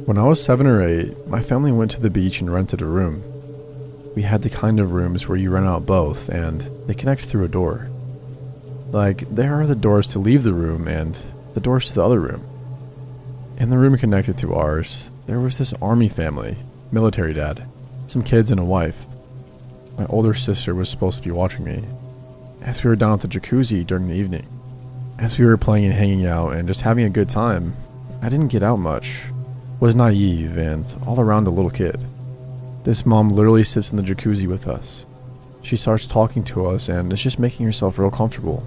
When I was 7 or 8, my family went to the beach and rented a room. We had the kind of rooms where you rent out both and they connect through a door. Like, there are the doors to leave the room and the doors to the other room. In the room connected to ours, there was this army family, military dad, some kids and a wife. My older sister was supposed to be watching me, as we were down at the jacuzzi during the evening. As we were playing and hanging out and just having a good time, I didn't get out much, was naive and all around a little kid. This mom literally sits in the jacuzzi with us. She starts talking to us and is just making herself real comfortable.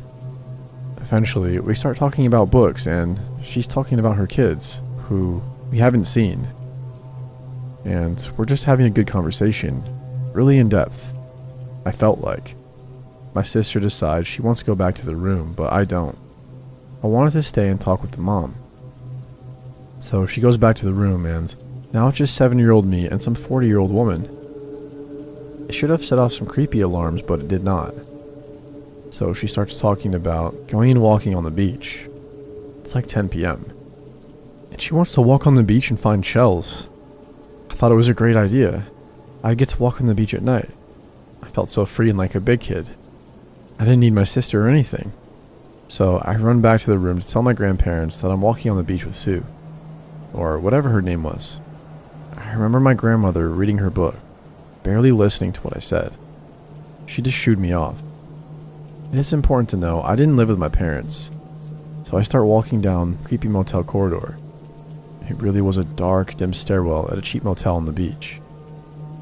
Eventually, we start talking about books and she's talking about her kids, who we haven't seen. And we're just having a good conversation, really in depth, I felt like. My sister decides she wants to go back to the room, but I don't. I wanted to stay and talk with the mom. So she goes back to the room and now it's just 7-year-old me and some 40-year-old woman. It should have set off some creepy alarms, but it did not. So she starts talking about going and walking on the beach. It's like 10 p.m. And she wants to walk on the beach and find shells. I thought it was a great idea. I'd get to walk on the beach at night. I felt so free and like a big kid. I didn't need my sister or anything. So I run back to the room to tell my grandparents that I'm walking on the beach with Sue. Or whatever her name was. I remember my grandmother reading her book, barely listening to what I said. She just shooed me off. It is important to know I didn't live with my parents, so I start walking down a creepy motel corridor. It really was a dark, dim stairwell at a cheap motel on the beach.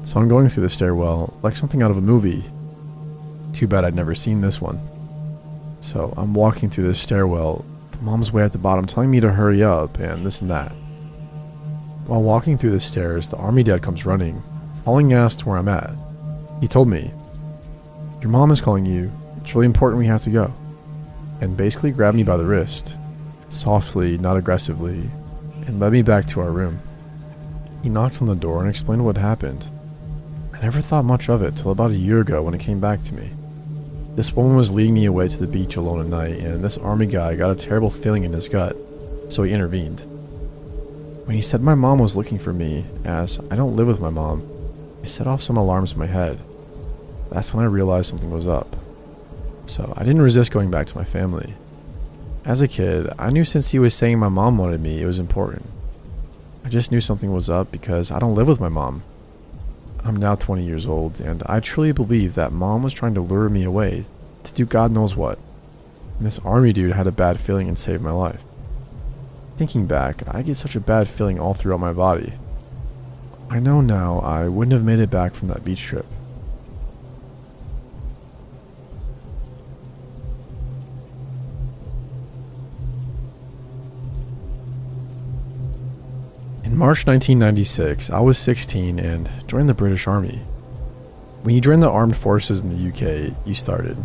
So I'm going through the stairwell like something out of a movie. Too bad I'd never seen this one. So I'm walking through this stairwell, the mom's way at the bottom telling me to hurry up and this and that. While walking through the stairs, the army dad comes running, hauling ass to where I'm at. He told me, "Your mom is calling you. It's really important, we have to go." And basically grabbed me by the wrist, softly, not aggressively, and led me back to our room. He knocked on the door and explained what happened. I never thought much of it till about a year ago when it came back to me. This woman was leading me away to the beach alone at night, and this army guy got a terrible feeling in his gut, so he intervened. When he said my mom was looking for me, as I don't live with my mom, it set off some alarms in my head. That's when I realized something was up. So I didn't resist going back to my family. As a kid, I knew since he was saying my mom wanted me, it was important. I just knew something was up because I don't live with my mom. I'm now 20 years old, and I truly believe that mom was trying to lure me away to do God knows what. And this army dude had a bad feeling and saved my life. Thinking back, I get such a bad feeling all throughout my body. I know now I wouldn't have made it back from that beach trip. In March 1996, I was 16 and joined the British Army. When you join the armed forces in the UK, you started.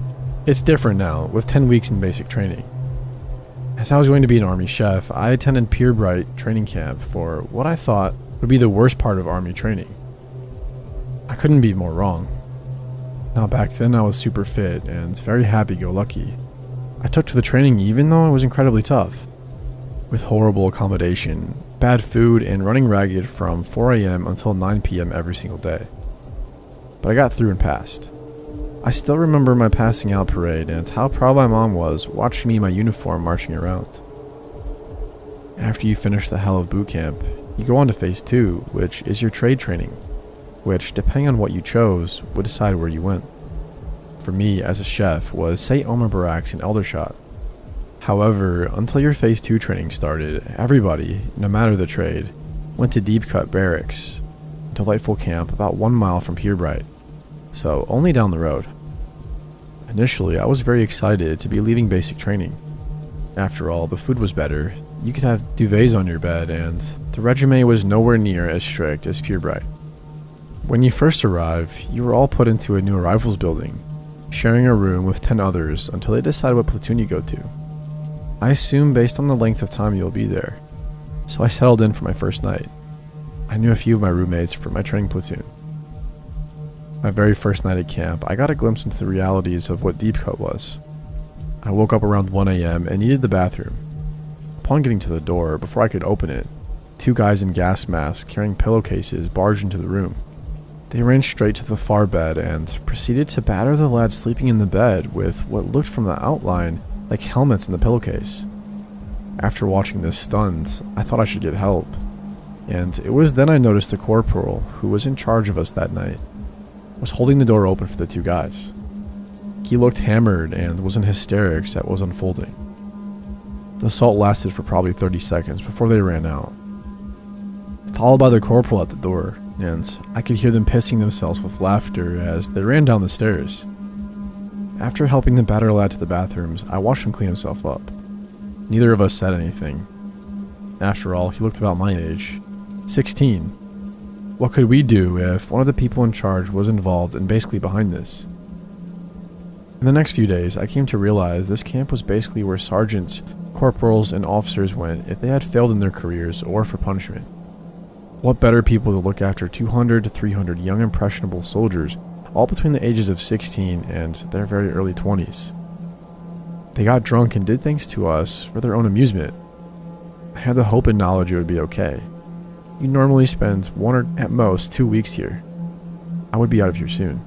It's different now, with 10 weeks in basic training. As I was going to be an army chef, I attended Pierbright training camp for what I thought would be the worst part of army training. I couldn't be more wrong. Now back then I was super fit and very happy-go-lucky. I took to the training even though it was incredibly tough. With horrible accommodation, bad food, and running ragged from 4 a.m. until 9 p.m. every single day. But I got through and passed. I still remember my passing out parade and how proud my mom was watching me in my uniform marching around. After you finish the hell of boot camp, you go on to phase 2, which is your trade training, which, depending on what you chose, would decide where you went. For me, as a chef, was St. Omer Barracks in Eldershot. However, until your phase 2 training started, everybody, no matter the trade, went to Deep Cut Barracks, a delightful camp about 1 mile from Pierbright, so only down the road. Initially, I was very excited to be leaving basic training. After all, the food was better, you could have duvets on your bed, and the regiment was nowhere near as strict as Pierbright. When you first arrive, you were all put into a new arrivals building, sharing a room with 10 others until they decide what platoon you go to. I assume based on the length of time you'll be there, so I settled in for my first night. I knew a few of my roommates from my training platoon. My very first night at camp, I got a glimpse into the realities of what deep cut was. I woke up around 1 a.m. and needed the bathroom. Upon getting to the door, before I could open it, 2 guys in gas masks carrying pillowcases barged into the room. They ran straight to the far bed and proceeded to batter the lad sleeping in the bed with what looked from the outline like helmets in the pillowcase. After watching this stunned, I thought I should get help, and it was then I noticed the corporal, who was in charge of us that night, was holding the door open for the 2 guys. He looked hammered and was in hysterics at what was unfolding. The assault lasted for probably 30 seconds before they ran out, followed by the corporal at the door, and I could hear them pissing themselves with laughter as they ran down the stairs. After helping the battered lad to the bathrooms, I watched him clean himself up. Neither of us said anything. After all, he looked about my age, 16. What could we do if one of the people in charge was involved and basically behind this? In the next few days, I came to realize this camp was basically where sergeants, corporals, and officers went if they had failed in their careers or for punishment. What better people to look after 200 to 300 young impressionable soldiers, all between the ages of 16 and their very early 20s. They got drunk and did things to us for their own amusement. I had the hope and knowledge it would be okay. You normally spend 1 or at most 2 weeks here. I would be out of here soon.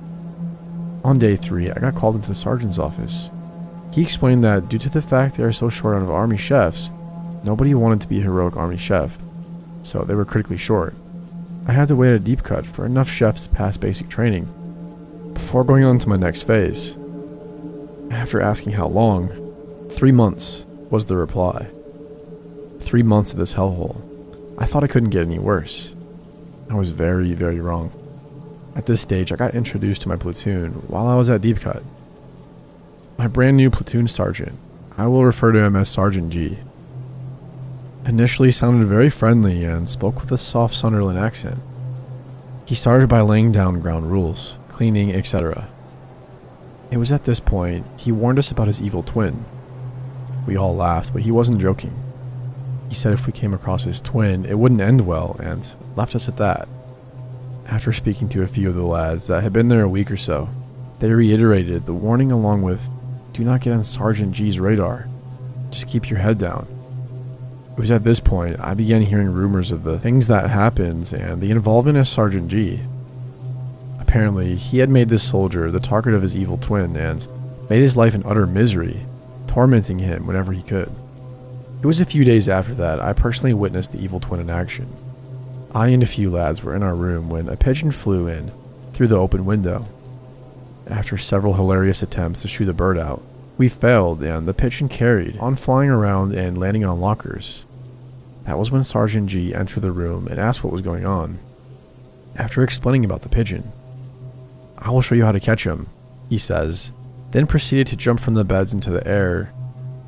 On day 3, I got called into the sergeant's office. He explained that due to the fact they are so short of army chefs, nobody wanted to be a heroic army chef, so they were critically short. I had to wait at a deep cut for enough chefs to pass basic training before going on to my next phase. After asking how long, 3 months was the reply. 3 months of this hellhole. I thought it couldn't get any worse. I was very, very wrong. At this stage, I got introduced to my platoon while I was at deep cut. My brand new platoon sergeant, I will refer to him as Sergeant G, initially sounded very friendly and spoke with a soft Sunderland accent. He started by laying down ground rules, cleaning, etc. It was at this point he warned us about his evil twin. We all laughed, but he wasn't joking. He said if we came across his twin, it wouldn't end well, and left us at that. After speaking to a few of the lads that had been there a week or so, they reiterated the warning along with, "Do not get on Sergeant G's radar. Just keep your head down." It was at this point I began hearing rumors of the things that happened and the involvement of Sergeant G. Apparently, he had made this soldier the target of his evil twin and made his life an utter misery, tormenting him whenever he could. It was a few days after that I personally witnessed the evil twin in action. I and a few lads were in our room when a pigeon flew in through the open window. After several hilarious attempts to shoot the bird out, we failed and the pigeon carried on flying around and landing on lockers. That was when Sergeant G entered the room and asked what was going on. After explaining about the pigeon, "I will show you how to catch him," he says, then proceeded to jump from the beds into the air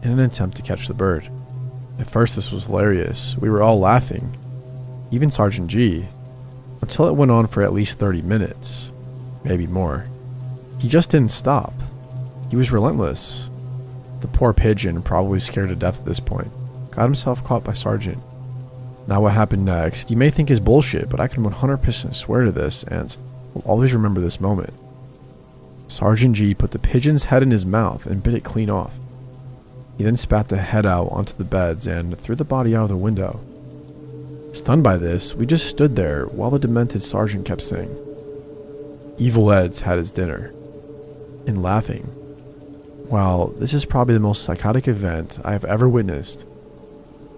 in an attempt to catch the bird. At first this was hilarious, we were all laughing, even Sergeant G, until it went on for at least 30 minutes, maybe more. He just didn't stop. He was relentless. The poor pigeon, probably scared to death at this point, got himself caught by Sergeant. Now what happened next, you may think is bullshit, but I can 100% swear to this and will always remember this moment. Sergeant G put the pigeon's head in his mouth and bit it clean off. He then spat the head out onto the beds and threw the body out of the window. Stunned by this, we just stood there while the demented sergeant kept saying, "Evil Ed's had his dinner," and laughing. While this is probably the most psychotic event I have ever witnessed,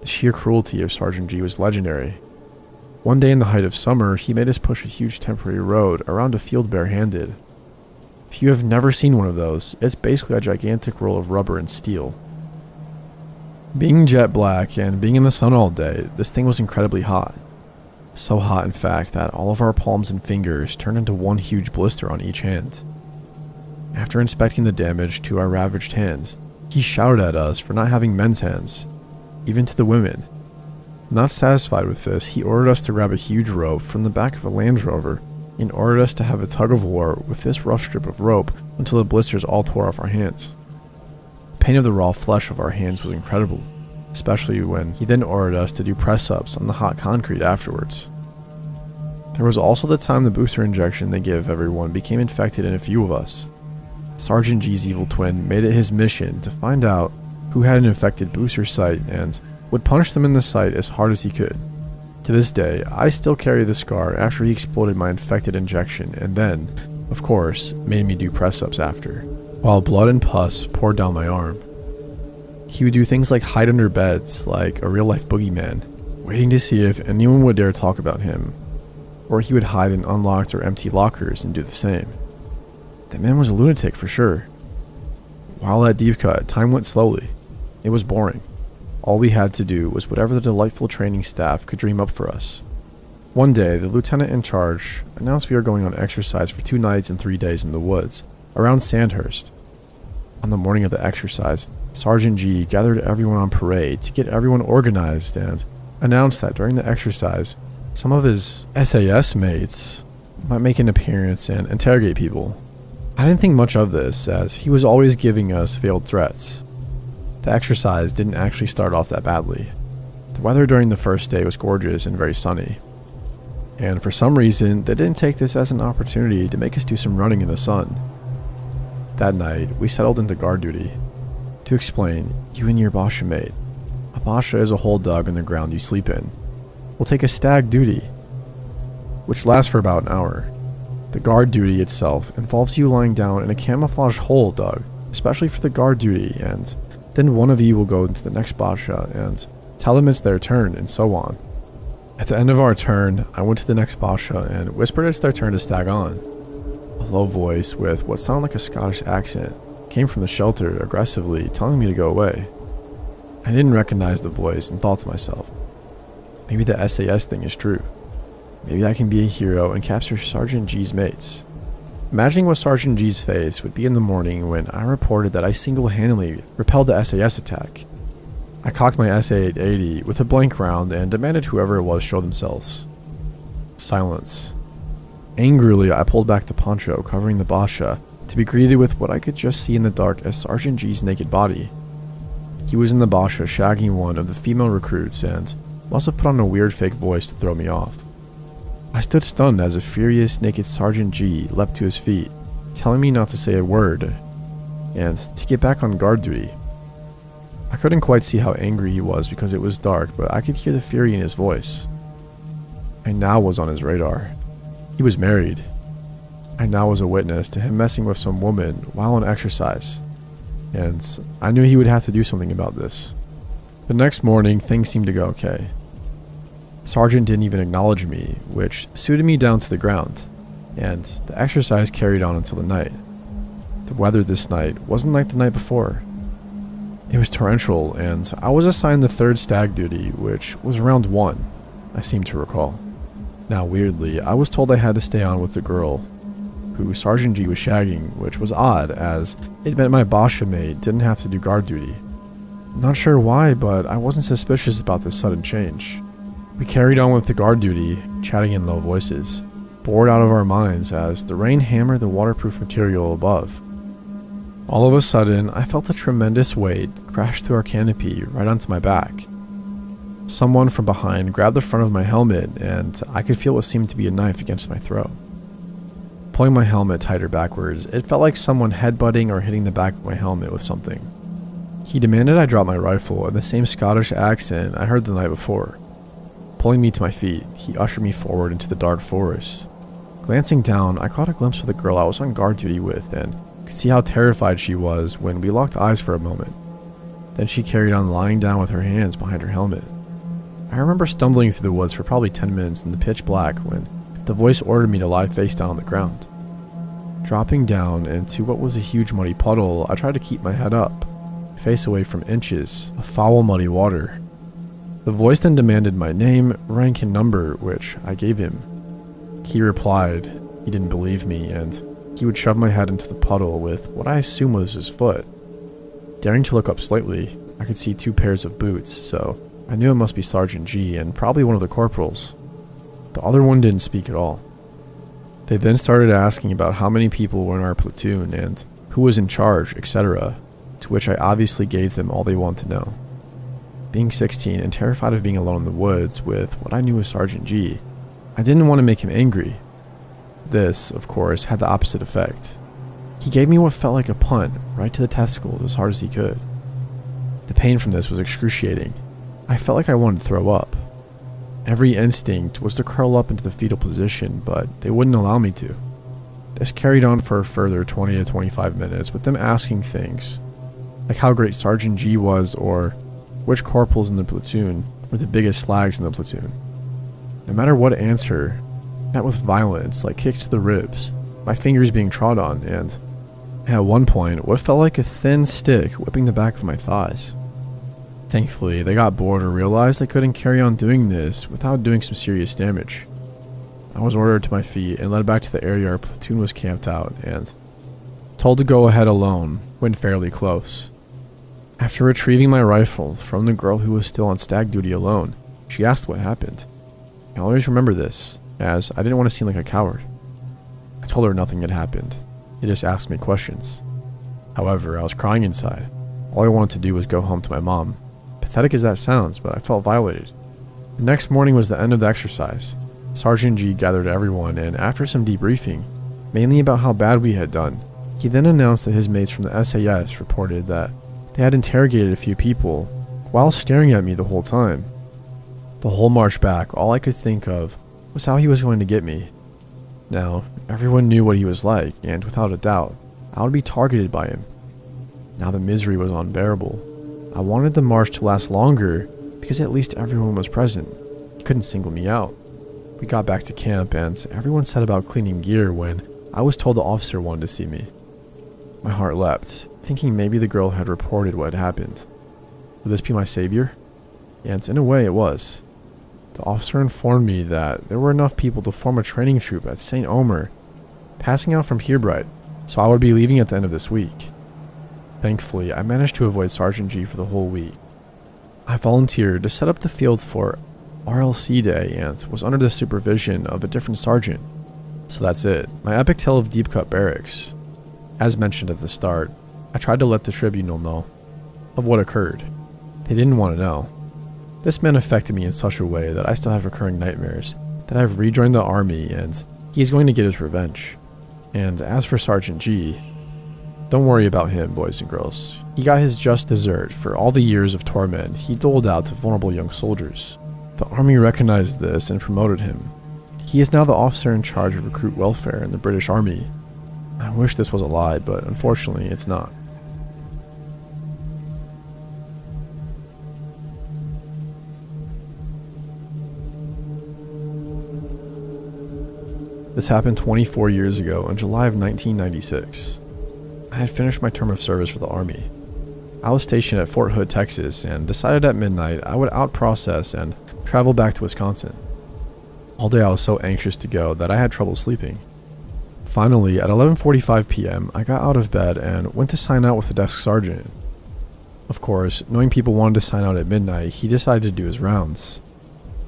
the sheer cruelty of Sergeant G was legendary. One day in the height of summer, he made us push a huge temporary road around a field barehanded. If you have never seen one of those, it's basically a gigantic roll of rubber and steel. Being jet black and being in the sun all day, this thing was incredibly hot. So hot, in fact, that all of our palms and fingers turned into one huge blister on each hand. After inspecting the damage to our ravaged hands, he shouted at us for not having men's hands, even to the women. Not satisfied with this, he ordered us to grab a huge rope from the back of a Land Rover and ordered us to have a tug of war with this rough strip of rope until the blisters all tore off our hands. The pain of the raw flesh of our hands was incredible, especially when he then ordered us to do press-ups on the hot concrete afterwards. There was also the time the booster injection they give everyone became infected in a few of us. Sergeant G's evil twin made it his mission to find out who had an infected booster site and would punish them in the site as hard as he could, To this day, I still carry the scar after he exploded my infected injection and then, of course, made me do press-ups after, while blood and pus poured down my arm. He would do things like hide under beds like a real-life boogeyman, waiting to see if anyone would dare talk about him, or he would hide in unlocked or empty lockers and do the same. That man was a lunatic for sure. While at Deep Cut, time went slowly. It was boring. All we had to do was whatever the delightful training staff could dream up for us. One day, the lieutenant in charge announced we were going on exercise for 2 nights and 3 days in the woods, around Sandhurst. On the morning of the exercise, Sergeant G gathered everyone on parade to get everyone organized and announced that during the exercise, some of his SAS mates might make an appearance and interrogate people. I didn't think much of this, as he was always giving us veiled threats. The exercise didn't actually start off that badly. The weather during the first day was gorgeous and very sunny. And for some reason, they didn't take this as an opportunity to make us do some running in the sun. That night, we settled into guard duty. To explain, you and your basha mate. A basha is a hole dug in the ground you sleep in. We'll take a stag duty, which lasts for about an hour. The guard duty itself involves you lying down in a camouflage hole dug, especially for the guard duty, and then one of you will go into the next basha and tell them it's their turn, and so on. At the end of our turn, I went to the next basha and whispered it's their turn to stag on. A low voice with what sounded like a Scottish accent came from the shelter aggressively telling me to go away. I didn't recognize the voice and thought to myself, maybe the SAS thing is true. Maybe I can be a hero and capture Sergeant G's mates. Imagining what Sergeant G's face would be in the morning when I reported that I single-handedly repelled the SAS attack. I cocked my SA-880 with a blank round and demanded whoever it was show themselves. Silence. Angrily, I pulled back the poncho covering the basha to be greeted with what I could just see in the dark as Sergeant G's naked body. He was in the basha shagging one of the female recruits and must have put on a weird fake voice to throw me off. I stood stunned as a furious naked Sergeant G leapt to his feet, telling me not to say a word and to get back on guard duty. I couldn't quite see how angry he was because it was dark, but I could hear the fury in his voice. I now was on his radar. He was married. I now was a witness to him messing with some woman while on exercise, and I knew he would have to do something about this. The next morning, things seemed to go okay. Sergeant didn't even acknowledge me, which suited me down to the ground, and the exercise carried on until the night. The weather this night wasn't like the night before. It was torrential, and I was assigned the 3rd stag duty, which was around 1, I seem to recall. Now weirdly, I was told I had to stay on with the girl who Sergeant G was shagging, which was odd, as it meant my basha mate didn't have to do guard duty. Not sure why, but I wasn't suspicious about this sudden change. We carried on with the guard duty, chatting in low voices, bored out of our minds as the rain hammered the waterproof material above. All of a sudden, I felt a tremendous weight crash through our canopy right onto my back. Someone from behind grabbed the front of my helmet, and I could feel what seemed to be a knife against my throat. Pulling my helmet tighter backwards, it felt like someone headbutting or hitting the back of my helmet with something. He demanded I drop my rifle in the same Scottish accent I heard the night before. Pulling me to my feet, he ushered me forward into the dark forest. Glancing down, I caught a glimpse of the girl I was on guard duty with and could see how terrified she was when we locked eyes for a moment. Then she carried on lying down with her hands behind her helmet. I remember stumbling through the woods for probably 10 minutes in the pitch black when the voice ordered me to lie face down on the ground. Dropping down into what was a huge muddy puddle, I tried to keep my head up, face away from inches of foul muddy water. The voice then demanded my name, rank, and number, which I gave him. He replied he didn't believe me, and he would shove my head into the puddle with what I assumed was his foot. Daring to look up slightly, I could see 2 pairs of boots, so I knew it must be Sergeant G and probably one of the corporals. The other one didn't speak at all. They then started asking about how many people were in our platoon and who was in charge, etc., to which I obviously gave them all they wanted to know. Being 16 and terrified of being alone in the woods with what I knew was Sergeant G, I didn't want to make him angry. This, of course, had the opposite effect. He gave me what felt like a punt right to the testicles as hard as he could. The pain from this was excruciating. I felt like I wanted to throw up. Every instinct was to curl up into the fetal position, but they wouldn't allow me to. This carried on for a further 20 to 25 minutes, with them asking things like how great Sergeant G was, or which corporals in the platoon were the biggest slags in the platoon. No matter what answer, met with violence, like kicks to the ribs, my fingers being trod on, and at one point, what felt like a thin stick whipping the back of my thighs. Thankfully, they got bored or realized I couldn't carry on doing this without doing some serious damage. I was ordered to my feet and led back to the area our platoon was camped out, and told to go ahead alone when fairly close. After retrieving my rifle from the girl who was still on stag duty alone, she asked what happened. I always remember this, as I didn't want to seem like a coward. I told her nothing had happened. They just asked me questions. However, I was crying inside. All I wanted to do was go home to my mom. Pathetic as that sounds, but I felt violated. The next morning was the end of the exercise. Sergeant G gathered everyone, and after some debriefing, mainly about how bad we had done, he then announced that his mates from the SAS reported that they had interrogated a few people while staring at me the whole time. The whole march back, all I could think of was how he was going to get me. Now, everyone knew what he was like, and without a doubt, I would be targeted by him. Now the misery was unbearable. I wanted the march to last longer because at least everyone was present. He couldn't single me out. We got back to camp and everyone said about cleaning gear when I was told the officer wanted to see me. My heart leapt, thinking maybe the girl had reported what had happened. Would this be my savior? And in a way it was. The officer informed me that there were enough people to form a training troop at St. Omer, passing out from Herebright, so I would be leaving at the end of this week. Thankfully, I managed to avoid Sergeant G for the whole week. I volunteered to set up the field for RLC Day and was under the supervision of a different sergeant. So that's it, my epic tale of Deep Cut Barracks. As mentioned at the start, I tried to let the tribunal know of what occurred. They didn't want to know. This man affected me in such a way that I still have recurring nightmares that I've rejoined the army and he's going to get his revenge. And as for Sergeant G, don't worry about him, boys and girls. He got his just desert for all the years of torment he doled out to vulnerable young soldiers. The army recognized this and promoted him. He is now the officer in charge of recruit welfare in the British Army. I wish this was a lie, but unfortunately it's not. This happened 24 years ago in July of 1996. I had finished my term of service for the Army. I was stationed at Fort Hood, Texas, and decided at midnight I would out-process and travel back to Wisconsin. All day I was so anxious to go that I had trouble sleeping. Finally, at 11:45 p.m., I got out of bed and went to sign out with the desk sergeant. Of course, knowing people wanted to sign out at midnight, he decided to do his rounds.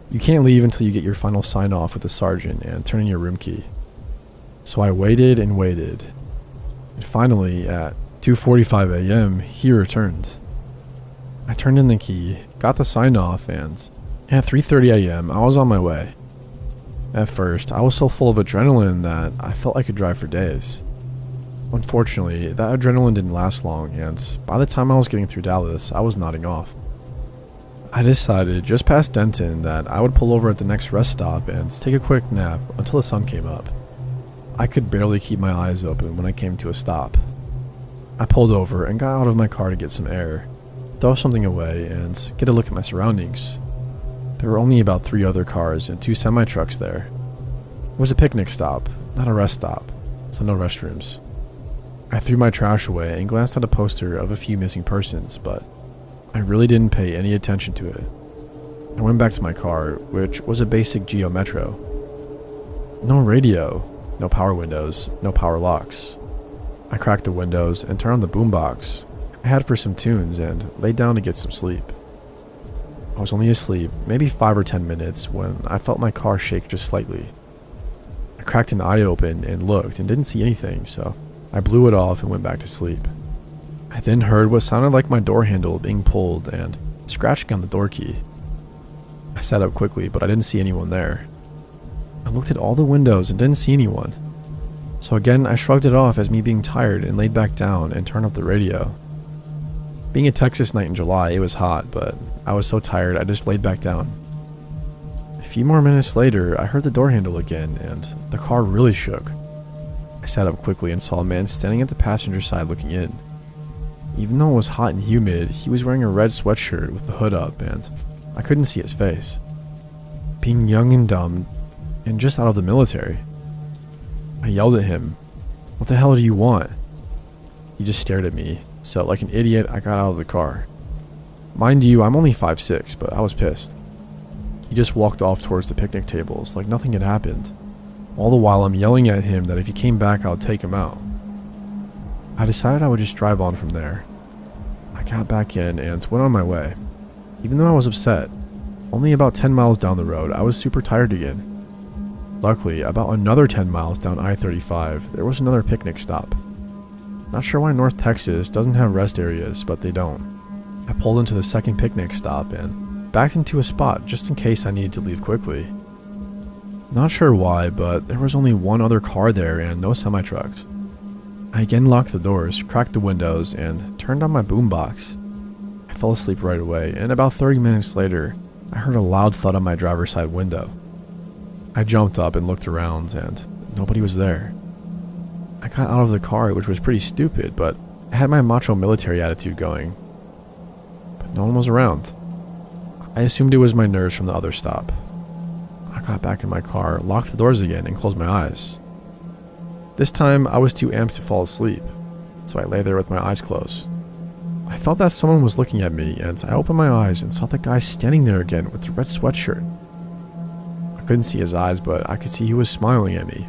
You can't leave until you get your final sign-off with the sergeant and turn in your room key. So I waited and waited. And finally, at 2:45 a.m., he returned. I turned in the key, got the sign-off, and at 3:30 a.m., I was on my way. At first, I was so full of adrenaline that I felt I could drive for days. Unfortunately, that adrenaline didn't last long, and by the time I was getting through Dallas, I was nodding off. I decided just past Denton that I would pull over at the next rest stop and take a quick nap until the sun came up. I could barely keep my eyes open when I came to a stop. I pulled over and got out of my car to get some air, throw something away, and get a look at my surroundings. There were only about 3 other cars and 2 semi-trucks there. It was a picnic stop, not a rest stop, so no restrooms. I threw my trash away and glanced at a poster of a few missing persons, but I really didn't pay any attention to it. I went back to my car, which was a basic Geo Metro. No radio, no power windows, no power locks. I cracked the windows and turned on the boombox I had for some tunes and laid down to get some sleep. I was only asleep maybe 5 or 10 minutes when I felt my car shake just slightly. I cracked an eye open and looked and didn't see anything, so I blew it off and went back to sleep. I then heard what sounded like my door handle being pulled and scratching on the door key. I sat up quickly, but I didn't see anyone there. I looked at all the windows and didn't see anyone. So again, I shrugged it off as me being tired and laid back down and turned up the radio. Being a Texas night in July, it was hot, but I was so tired I just laid back down. few more minutes later, I heard the door handle again, and the car really shook. I sat up quickly and saw a man standing at the passenger side looking in. Even though it was hot and humid, he was wearing a red sweatshirt with the hood up, and I couldn't see his face. Being young and dumb, and just out of the military. I yelled at him, "What the hell do you want?" He just stared at me, so like an idiot, I got out of the car. Mind you, I'm only 5'6", but I was pissed. He just walked off towards the picnic tables like nothing had happened. All the while I'm yelling at him that if he came back, I would take him out. I decided I would just drive on from there. I got back in and went on my way. Even though I was upset, only about 10 miles down the road, I was super tired again. Luckily, about another 10 miles down I-35, there was another picnic stop. Not sure why North Texas doesn't have rest areas, but they don't. I pulled into the second picnic stop and backed into a spot just in case I needed to leave quickly. Not sure why, but there was only one other car there and no semi-trucks. I again locked the doors, cracked the windows, and turned on my boombox. I fell asleep right away, and about 30 minutes later, I heard a loud thud on my driver's side window. I jumped up and looked around, and nobody was there. I got out of the car, which was pretty stupid, but I had my macho military attitude going. But no one was around. I assumed it was my nerves from the other stop. I got back in my car, locked the doors again, and closed my eyes. This time, I was too amped to fall asleep, so I lay there with my eyes closed. I felt that someone was looking at me, and I opened my eyes and saw the guy standing there again with the red sweatshirt. I couldn't see his eyes, but I could see he was smiling at me.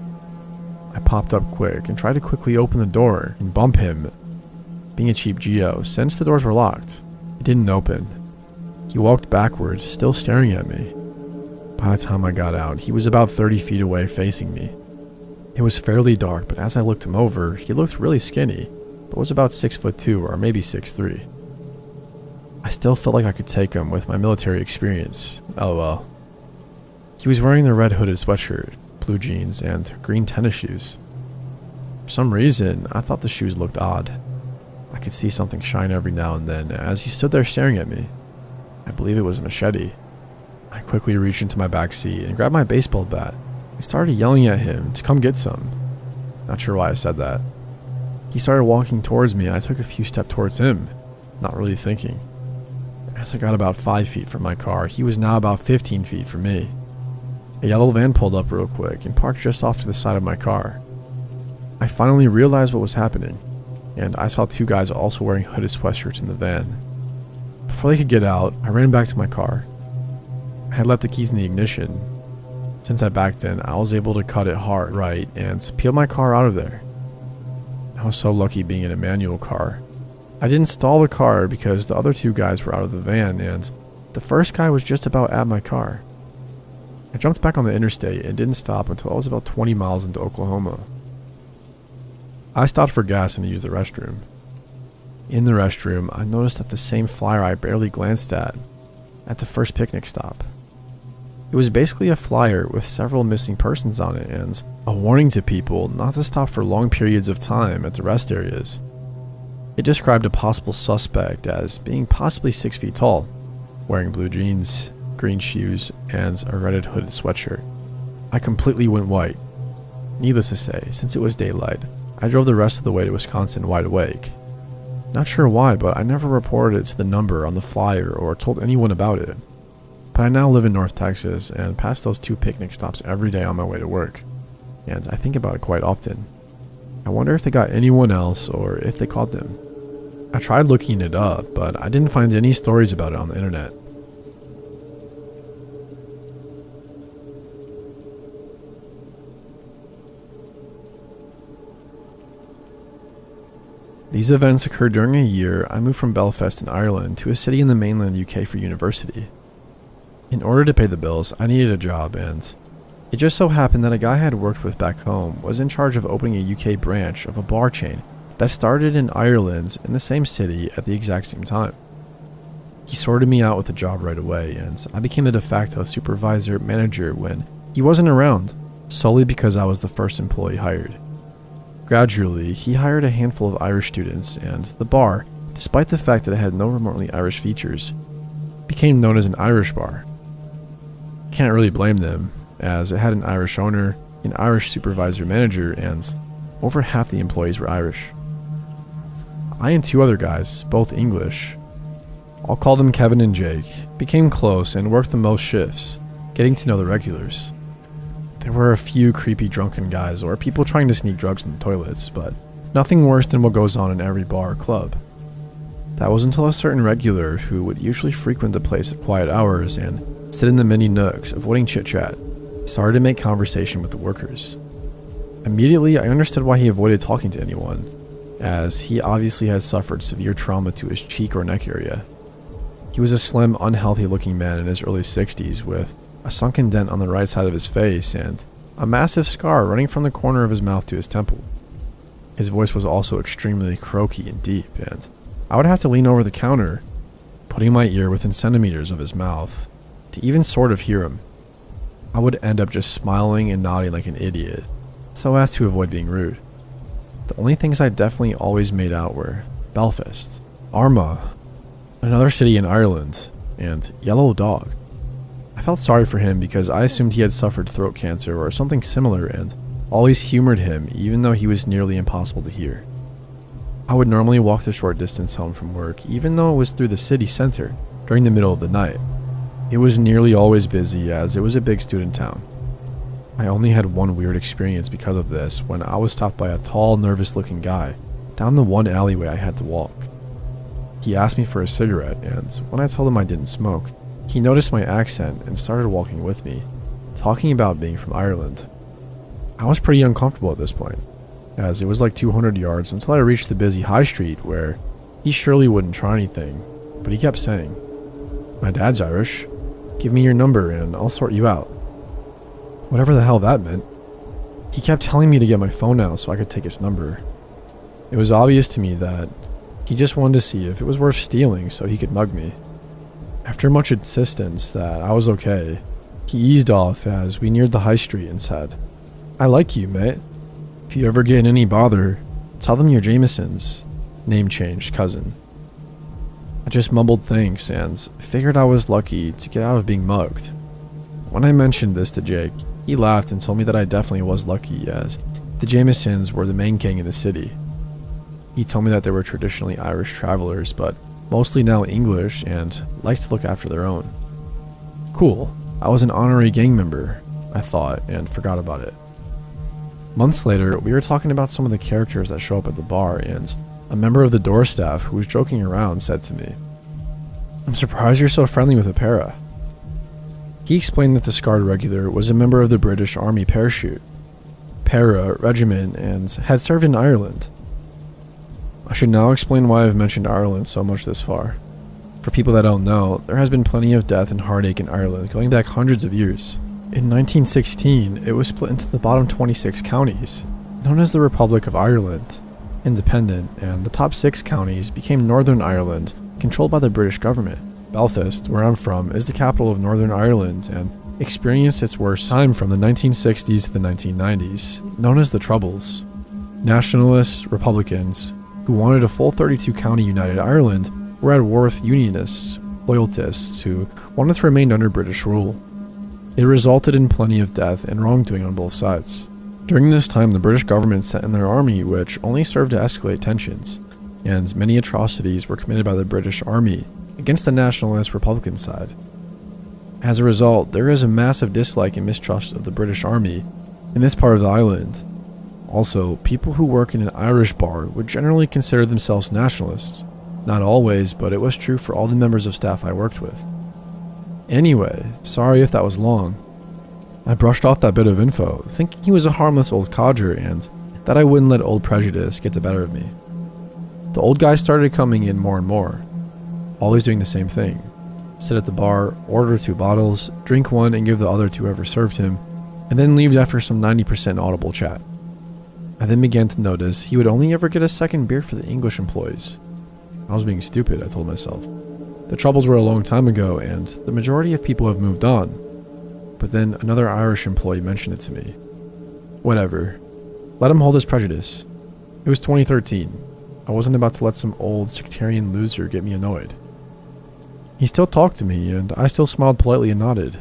I popped up quick and tried to quickly open the door and bump him. Being a cheap Geo, since the doors were locked, it didn't open. He walked backwards, still staring at me. By the time I got out, he was about 30 feet away facing me. It was fairly dark, but as I looked him over, he looked really skinny, but was about 6'2" or maybe 6'3". I still felt like I could take him with my military experience, lol. He was wearing the red hooded sweatshirt, blue jeans, and green tennis shoes. For some reason, I thought the shoes looked odd. I could see something shine every now and then as he stood there staring at me. I believe it was a machete. I quickly reached into my back seat and grabbed my baseball bat and started yelling at him to come get some. Not sure why I said that. He started walking towards me and I took a few steps towards him, not really thinking. As I got about 5 feet from my car, he was now about 15 feet from me. A yellow van pulled up real quick and parked just off to the side of my car. I finally realized what was happening, and I saw two guys also wearing hooded sweatshirts in the van. Before they could get out, I ran back to my car. I had left the keys in the ignition. Since I backed in, I was able to cut it hard right and peel my car out of there. I was so lucky being in a manual car. I didn't stall the car because the other two guys were out of the van and the first guy was just about at my car. I jumped back on the interstate and didn't stop until I was about 20 miles into Oklahoma. I stopped for gas and to use the restroom. In the restroom, I noticed that the same flyer I barely glanced at the first picnic stop. It was basically a flyer with several missing persons on it and a warning to people not to stop for long periods of time at the rest areas. It described a possible suspect as being possibly 6 feet tall, wearing blue jeans, green shoes, and a red hooded sweatshirt. I completely went white. Needless to say, since it was daylight, I drove the rest of the way to Wisconsin wide awake. Not sure why, but I never reported it to the number on the flyer or told anyone about it. But I now live in North Texas and pass those two picnic stops every day on my way to work, and I think about it quite often. I wonder if they got anyone else or if they caught them. I tried looking it up, but I didn't find any stories about it on the internet. These events occurred during a year I moved from Belfast in Ireland to a city in the mainland UK for university. In order to pay the bills, I needed a job, and it just so happened that a guy I had worked with back home was in charge of opening a UK branch of a bar chain that started in Ireland in the same city at the exact same time. He sorted me out with a job right away, and I became the de facto supervisor manager when he wasn't around, solely because I was the first employee hired. Gradually, he hired a handful of Irish students, and the bar, despite the fact that it had no remotely Irish features, became known as an Irish bar. Can't really blame them, as it had an Irish owner, an Irish supervisor manager, and over half the employees were Irish. I and two other guys, both English, I'll call them Kevin and Jake, became close and worked the most shifts, getting to know the regulars. There were a few creepy drunken guys or people trying to sneak drugs in the toilets, but nothing worse than what goes on in every bar or club. That was until a certain regular who would usually frequent the place at quiet hours and sit in the many nooks, avoiding chit-chat, started to make conversation with the workers. Immediately, I understood why he avoided talking to anyone, as he obviously had suffered severe trauma to his cheek or neck area. He was a slim, unhealthy-looking man in his early 60s with a sunken dent on the right side of his face and a massive scar running from the corner of his mouth to his temple. His voice was also extremely croaky and deep, and I would have to lean over the counter, putting my ear within centimeters of his mouth, to even sort of hear him. I would end up just smiling and nodding like an idiot, so as to avoid being rude. The only things I definitely always made out were Belfast, Armagh, another city in Ireland, and Yellow Dog. I felt sorry for him because I assumed he had suffered throat cancer or something similar and always humored him even though he was nearly impossible to hear. I would normally walk the short distance home from work even though it was through the city center during the middle of the night. It was nearly always busy as it was a big student town. I only had one weird experience because of this when I was stopped by a tall, nervous-looking guy down the one alleyway I had to walk. He asked me for a cigarette, and when I told him I didn't smoke, he noticed my accent and started walking with me, talking about being from Ireland. I was pretty uncomfortable at this point, as it was like 200 yards until I reached the busy high street where he surely wouldn't try anything, but he kept saying, "My dad's Irish. Give me your number and I'll sort you out." Whatever the hell that meant. He kept telling me to get my phone out so I could take his number. It was obvious to me that he just wanted to see if it was worth stealing so he could mug me. After much insistence that I was okay, he eased off as we neared the high street and said, "I like you, mate. If you ever get in any bother, tell them you're Jameson's name changed cousin." I just mumbled thanks and figured I was lucky to get out of being mugged. When I mentioned this to Jake, he laughed and told me that I definitely was lucky as the Jamesons were the main gang in the city. He told me that they were traditionally Irish travelers, but mostly now English and liked to look after their own. Cool, I was an honorary gang member, I thought, and forgot about it. Months later, we were talking about some of the characters that show up at the bar, and a member of the door staff who was joking around said to me, "I'm surprised you're so friendly with a para." He explained that the scarred regular was a member of the British Army Parachute, Para Regiment, and had served in Ireland. I should now explain why I've mentioned Ireland so much this far. For people that don't know, there has been plenty of death and heartache in Ireland going back hundreds of years. In 1916, it was split into the bottom 26 counties, known as the Republic of Ireland, independent, and the top 6 counties became Northern Ireland, controlled by the British government. Belfast, where I'm from, is the capital of Northern Ireland and experienced its worst time from the 1960s to the 1990s, known as the Troubles. Nationalists, Republicans, who wanted a full 32-county United Ireland, were at war with Unionists, loyalists, who wanted to remain under British rule. It resulted in plenty of death and wrongdoing on both sides. During this time, the British government sent in their army, which only served to escalate tensions, and many atrocities were committed by the British Army against the nationalist Republican side. As a result, there is a massive dislike and mistrust of the British Army in this part of the island. Also, people who work in an Irish bar would generally consider themselves nationalists. Not always, but it was true for all the members of staff I worked with. Anyway, sorry if that was long. I brushed off that bit of info, thinking he was a harmless old codger and that I wouldn't let old prejudice get the better of me. The old guy started coming in more and more, always doing the same thing. Sit at the bar, order 2 bottles, drink one and give the other to whoever served him, and then leave after some 90% audible chat. I then began to notice he would only ever get a second beer for the English employees. I was being stupid, I told myself. The Troubles were a long time ago, and the majority of people have moved on. But then another Irish employee mentioned it to me. Whatever. Let him hold his prejudice. It was 2013. I wasn't about to let some old sectarian loser get me annoyed. He still talked to me, and I still smiled politely and nodded.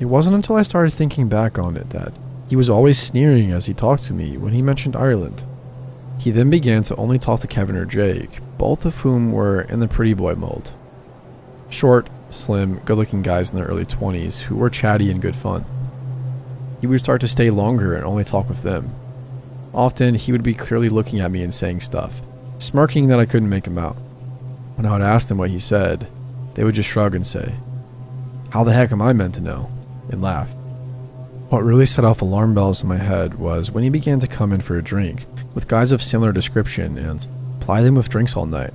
It wasn't until I started thinking back on it that he was always sneering as he talked to me when he mentioned Ireland. He then began to only talk to Kevin or Jake, both of whom were in the pretty boy mold. Short, slim, good-looking guys in their early 20s who were chatty and good fun. He would start to stay longer and only talk with them. Often, he would be clearly looking at me and saying stuff, smirking that I couldn't make him out. When I would ask them what he said, they would just shrug and say, "How the heck am I meant to know?" and laugh. What really set off alarm bells in my head was when he began to come in for a drink with guys of similar description and ply them with drinks all night.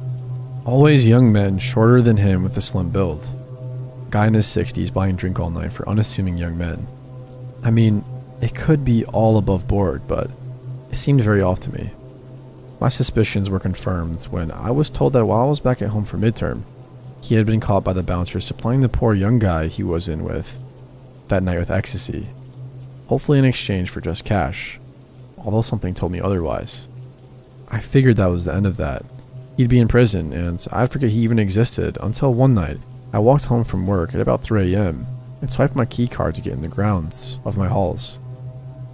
Always young men shorter than him with a slim build. Guy in his 60s buying drink all night for unassuming young men. I mean, it could be all above board, but it seemed very off to me. My suspicions were confirmed when I was told that while I was back at home for midterm, he had been caught by the bouncer supplying the poor young guy he was in with that night with ecstasy, hopefully in exchange for just cash, although something told me otherwise. I figured that was the end of that. He'd be in prison, and I'd forget he even existed until one night I walked home from work at about 3 a.m. and swiped my key card to get in the grounds of my halls.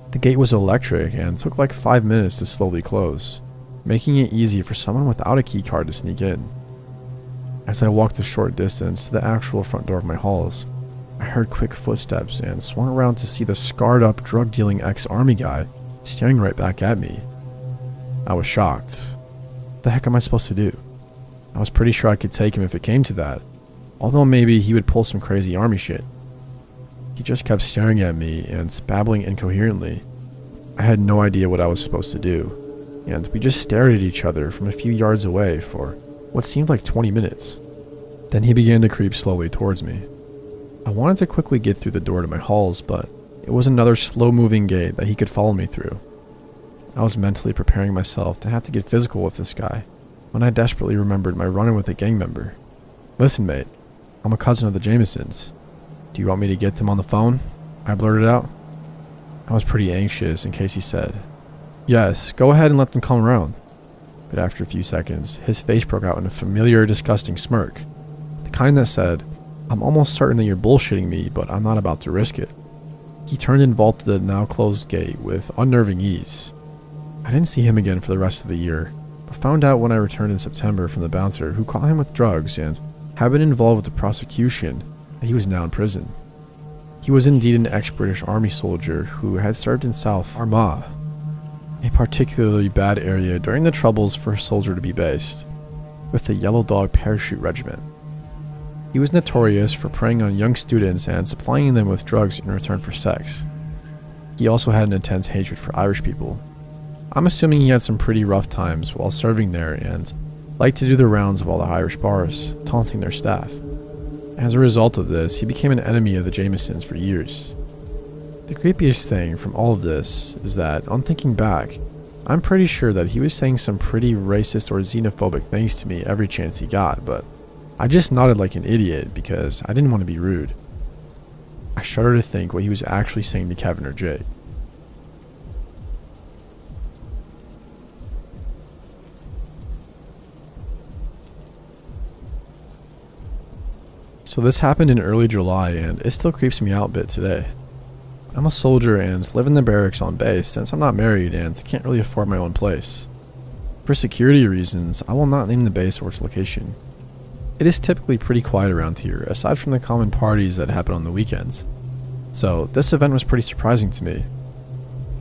The gate was electric and took like 5 minutes to slowly close, making it easy for someone without a key card to sneak in. As I walked the short distance to the actual front door of my halls, I heard quick footsteps and swung around to see the scarred-up, drug-dealing ex-army guy staring right back at me. I was shocked. What the heck am I supposed to do? I was pretty sure I could take him if it came to that, although maybe he would pull some crazy army shit. He just kept staring at me and babbling incoherently. I had no idea what I was supposed to do, and we just stared at each other from a few yards away for what seemed like 20 minutes. Then he began to creep slowly towards me. I wanted to quickly get through the door to my halls, but it was another slow-moving gate that he could follow me through. I was mentally preparing myself to have to get physical with this guy when I desperately remembered my run-in with a gang member. "Listen, mate, I'm a cousin of the Jamesons. Do you want me to get them on the phone?" I blurted out. I was pretty anxious in case he said, "Yes, go ahead and let them come around." But after a few seconds, his face broke out in a familiar, disgusting smirk. The kind that said, "I'm almost certain that you're bullshitting me, but I'm not about to risk it." He turned and vaulted the now closed gate with unnerving ease. I didn't see him again for the rest of the year, but found out when I returned in September from the bouncer who caught him with drugs and had been involved with the prosecution that he was now in prison. He was indeed an ex-British Army soldier who had served in South Armagh, a particularly bad area during the Troubles for a soldier to be based, with the Yellow Dog Parachute Regiment. He was notorious for preying on young students and supplying them with drugs in return for sex. He also had an intense hatred for Irish people. I'm assuming he had some pretty rough times while serving there and liked to do the rounds of all the Irish bars, taunting their staff. As a result of this, he became an enemy of the Jamesons for years. The creepiest thing from all of this is that, on thinking back, I'm pretty sure that he was saying some pretty racist or xenophobic things to me every chance he got, but I just nodded like an idiot because I didn't want to be rude. I shudder to think what he was actually saying to Kevin or Jake. So this happened in early July and it still creeps me out a bit today. I'm a soldier and live in the barracks on base since I'm not married and can't really afford my own place. For security reasons, I will not name the base or its location. It is typically pretty quiet around here, aside from the common parties that happen on the weekends. So this event was pretty surprising to me.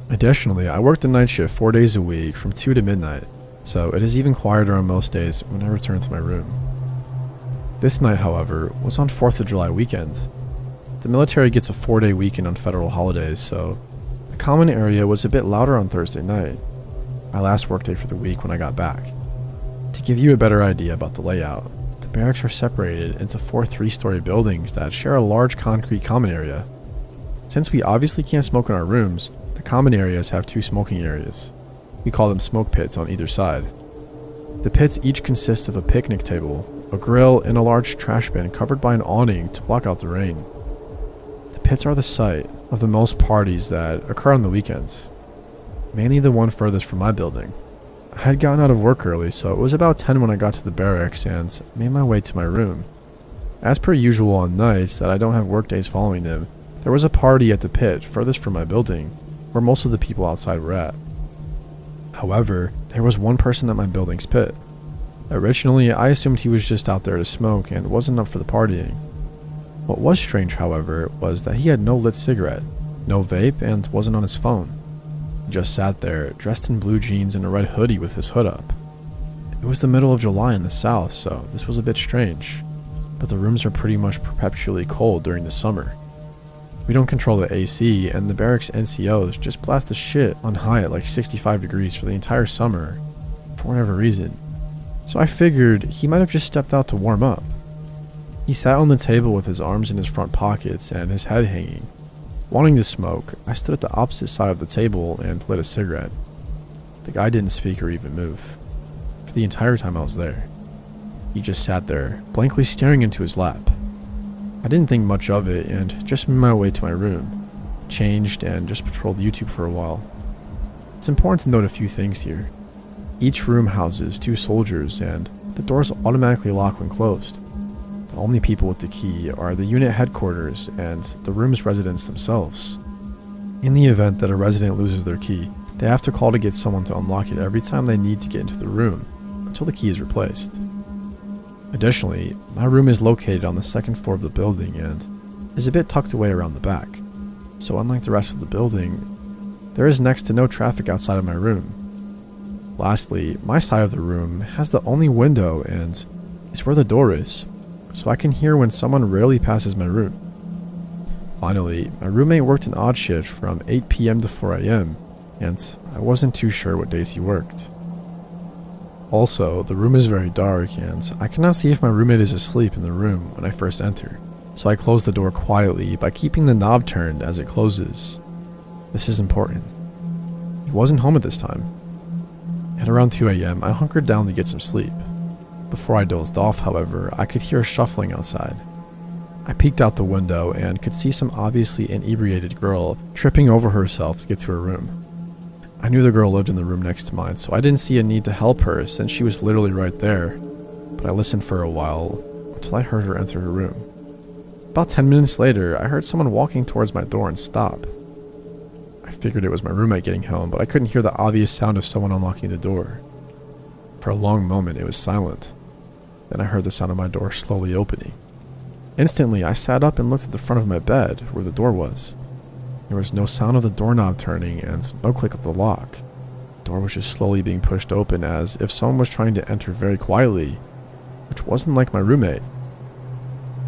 Additionally, I work the night shift 4 days a week from 2 to midnight, so it is even quieter on most days when I return to my room. This night, however, was on 4th of July weekend. The military gets a 4-day weekend on federal holidays, so the common area was a bit louder on Thursday night, my last workday for the week when I got back. To give you a better idea about the layout, the barracks are separated into 4 3-story buildings that share a large concrete common area. Since we obviously can't smoke in our rooms, the common areas have 2 smoking areas. We call them smoke pits on either side. The pits each consist of a picnic table, a grill, and a large trash bin covered by an awning to block out the rain. The pits are the site of the most parties that occur on the weekends, mainly the one furthest from my building. I had gotten out of work early, so it was about 10 when I got to the barracks and made my way to my room. As per usual on nights that I don't have work days following them, There was a party at the pit furthest from my building, where most of the people outside were at. However, there was one person at my building's pit. Originally, I assumed he was just out there to smoke and wasn't up for the partying. What was strange, however, was that he had no lit cigarette, no vape, and wasn't on his phone. He just sat there, dressed in blue jeans and a red hoodie with his hood up. It was the middle of July in the south, so this was a bit strange, but the rooms are pretty much perpetually cold during the summer. We don't control the AC, and the barracks NCOs just blast the shit on high at like 65 degrees for the entire summer, for whatever reason. So I figured he might have just stepped out to warm up. He sat on the table with his arms in his front pockets and his head hanging. Wanting to smoke, I stood at the opposite side of the table and lit a cigarette. The guy didn't speak or even move, for the entire time I was there. He just sat there, blankly staring into his lap. I didn't think much of it and just made my way to my room, changed, and just patrolled YouTube for a while. It's important to note a few things here. Each room houses 2 soldiers and the doors automatically lock when closed. The only people with the key are the unit headquarters and the room's residents themselves. In the event that a resident loses their key, they have to call to get someone to unlock it every time they need to get into the room, until the key is replaced. Additionally, my room is located on the 2nd floor of the building and is a bit tucked away around the back, so unlike the rest of the building, there is next to no traffic outside of my room. Lastly, my side of the room has the only window and is where the door is, so I can hear when someone rarely passes my room. Finally, my roommate worked an odd shift from 8 PM to 4 AM, and I wasn't too sure what days he worked. Also, the room is very dark and I cannot see if my roommate is asleep in the room when I first enter, so I close the door quietly by keeping the knob turned as it closes. This is important. He wasn't home at this time. At around 2 AM, I hunkered down to get some sleep. Before I dozed off, however, I could hear shuffling outside. I peeked out the window and could see some obviously inebriated girl tripping over herself to get to her room. I knew the girl lived in the room next to mine, so I didn't see a need to help her since she was literally right there, but I listened for a while until I heard her enter her room. About 10 minutes later, I heard someone walking towards my door and stop. I figured it was my roommate getting home, but I couldn't hear the obvious sound of someone unlocking the door. For a long moment, it was silent. Then I heard the sound of my door slowly opening. Instantly, I sat up and looked at the front of my bed, where the door was. There was no sound of the doorknob turning and no click of the lock. The door was just slowly being pushed open as if someone was trying to enter very quietly, which wasn't like my roommate.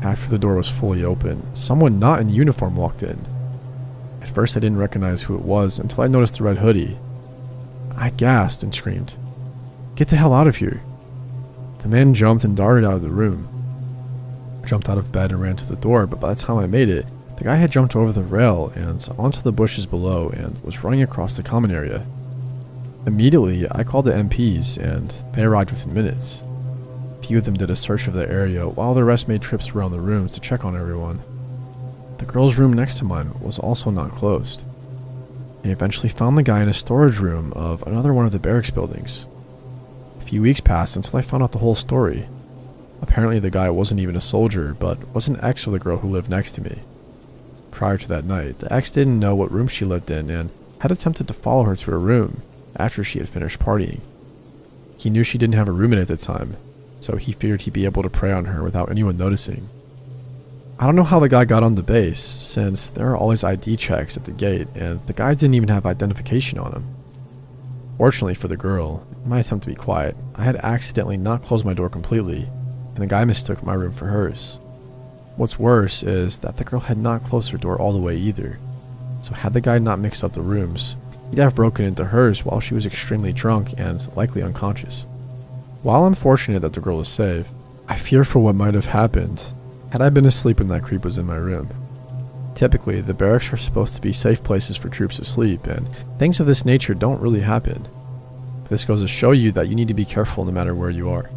After the door was fully open, someone not in uniform walked in. At first I didn't recognize who it was until I noticed the red hoodie. I gasped and screamed, "Get the hell out of here!" The man jumped and darted out of the room. I jumped out of bed and ran to the door, but by the time I made it, the guy had jumped over the rail and onto the bushes below and was running across the common area. Immediately, I called the MPs and they arrived within minutes. A few of them did a search of the area while the rest made trips around the rooms to check on everyone. The girl's room next to mine was also not closed. They eventually found the guy in a storage room of another one of the barracks buildings. A few weeks passed until I found out the whole story. Apparently the guy wasn't even a soldier, but was an ex of the girl who lived next to me. Prior to that night, the ex didn't know what room she lived in and had attempted to follow her to her room after she had finished partying. He knew she didn't have a roommate at the time, so he figured he'd be able to prey on her without anyone noticing. I don't know how the guy got on the base, since there are always ID checks at the gate and the guy didn't even have identification on him. Fortunately for the girl, in my attempt to be quiet, I had accidentally not closed my door completely, and the guy mistook my room for hers. What's worse is that the girl had not closed her door all the way either, so had the guy not mixed up the rooms, he'd have broken into hers while she was extremely drunk and likely unconscious. While I'm fortunate that the girl is safe, I fear for what might have happened had I been asleep when that creep was in my room. Typically, the barracks are supposed to be safe places for troops to sleep, and things of this nature don't really happen. But this goes to show you that you need to be careful no matter where you are.